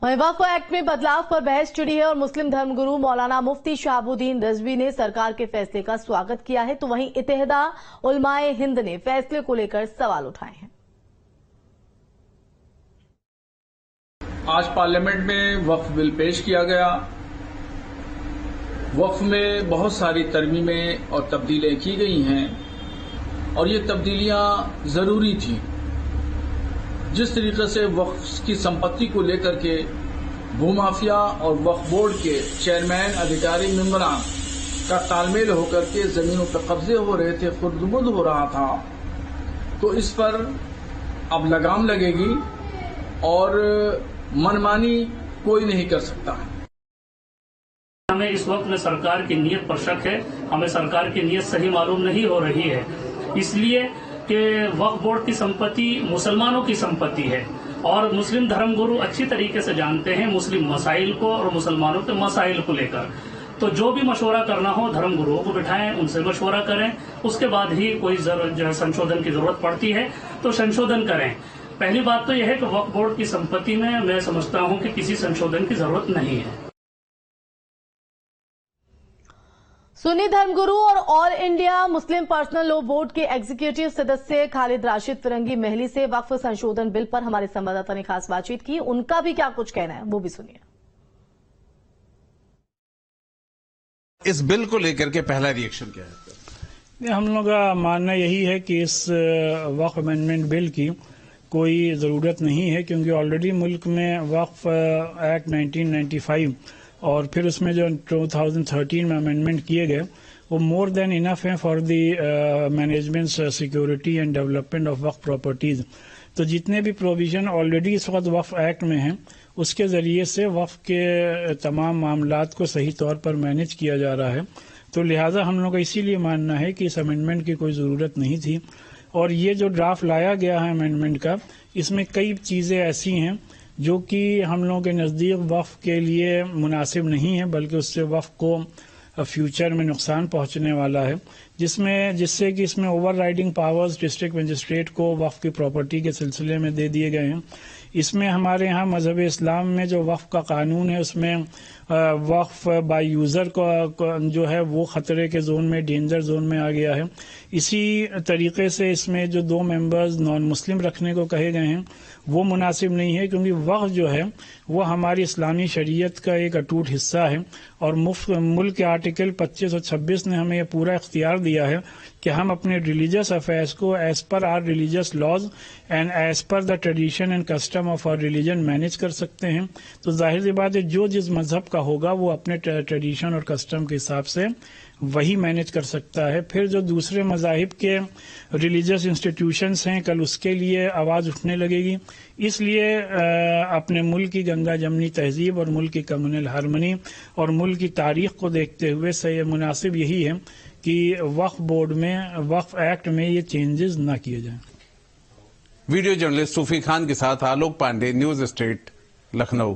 वहीं वक्फ एक्ट में बदलाव पर बहस छिड़ी है और मुस्लिम धर्मगुरु मौलाना मुफ्ती शहाबुद्दीन रिजवी ने सरकार के फैसले का स्वागत किया है, तो वहीं इत्तेहाद उलमाए हिंद ने फैसले को लेकर सवाल उठाए हैं। आज पार्लियामेंट में वक्फ बिल पेश किया गया। वक्फ में बहुत सारी तरमीमें और तब्दीलें की गई हैं और ये तब्दीलियां जरूरी थी। जिस तरीके से वक्फ की संपत्ति को लेकर के भूमाफिया और वक्फ बोर्ड के चेयरमैन, अधिकारी, मेंबरान का तालमेल होकर के जमीनों पर कब्जे हो रहे थे, खुर्दबुर्द हो रहा था, तो इस पर अब लगाम लगेगी और मनमानी कोई नहीं कर सकता है। हमें इस वक्त में सरकार की नीयत पर शक है, हमें सरकार की नीयत सही मालूम नहीं हो रही है, इसलिए कि वक्फ बोर्ड की संपत्ति मुसलमानों की संपत्ति है और मुस्लिम धर्मगुरु अच्छी तरीके से जानते हैं मुस्लिम मसाइल को और मुसलमानों के मसाइल को लेकर। तो जो भी मशवरा करना हो धर्मगुरुओं को बिठाएं, उनसे मशवरा करें, उसके बाद ही कोई संशोधन की जरूरत पड़ती है तो संशोधन करें। पहली बात तो यह है कि वक्फ बोर्ड की संपत्ति में मैं समझता हूं कि किसी संशोधन की जरूरत नहीं है। सुन्नी धर्मगुरु और all India Muslim personal law board के एग्जीक्यूटिव सदस्य खालिद राशिद फिरंगी महली से वक्फ संशोधन बिल पर हमारे संवाददाता ने खास बातचीत की। उनका भी क्या कुछ कहना है वो भी सुनिए। इस बिल को लेकर के पहला रिएक्शन क्या है? हम लोग का मानना यही है कि इस वक्फ अमेंडमेंट बिल की कोई ज़रूरत नहीं है, क्योंकि ऑलरेडी मुल्क में वक्फ एक्ट 1995 और फिर उसमें जो 2013 में अमेंडमेंट किए गए वो मोर देन इनफ है for the management, security and development of Waqf properties. तो जितने भी प्रोविजन ऑलरेडी इस वक्त वक्फ एक्ट में हैं उसके ज़रिए से वक्फ के तमाम मामलात को सही तौर पर मैनेज किया जा रहा है। तो लिहाजा हम लोग का इसीलिए मानना है कि इस अमेंडमेंट की कोई ज़रूरत नहीं थी। और ये जो ड्राफ्ट लाया गया है अमेंडमेंट का, इसमें कई चीज़ें ऐसी हैं जो कि हम लोगों के नज़दीक वक्फ के लिए मुनासिब नहीं है, बल्कि उससे वक्फ को फ्यूचर में नुकसान पहुंचने वाला है, जिससे कि इसमें over riding powers district magistrate को वक्फ की प्रॉपर्टी के सिलसिले में दे दिए गए हैं। इसमें हमारे यहाँ मजहब इस्लाम में जो वक्फ का कानून है उसमें वक्फ बाय यूज़र को जो है वो ख़तरे के जोन में, डेंजर जोन में आ गया है। इसी तरीके से इसमें जो 2 मेंबर्स नॉन मुस्लिम रखने को कहे गए हैं वो मुनासिब नहीं है, क्योंकि वक्फ जो है वो हमारी इस्लामी शरीयत का एक अटूट हिस्सा है और मुल्क के आर्टिकल 25 और 26 ने हमें ये पूरा इख्तियार दिया है कि हम अपने रिलीजियस अफेयर्स को as per our religious laws and as per the tradition and custom of our religion manage कर सकते हैं। तो जाहिर सी बात है जो जिस मजहब का होगा वो अपने ट्रेडिशन और कस्टम के हिसाब से वही मैनेज कर सकता है। फिर जो दूसरे मजाहिब के रिलीजियस इंस्टीट्यूशंस हैं कल उसके लिए आवाज़ उठने लगेगी। इसलिए अपने मुल्क की गंगा जमनी तहजीब और मुल्क की कम्युनल हारमनी और मुल्क की तारीख को देखते हुए सही मुनासिब यही है कि वक्फ बोर्ड में, वक्फ एक्ट में ये चेंजेस ना किए जाएं। वीडियो जर्नलिस्ट सूफी खान के साथ आलोक पांडे, न्यूज स्टेट, लखनऊ।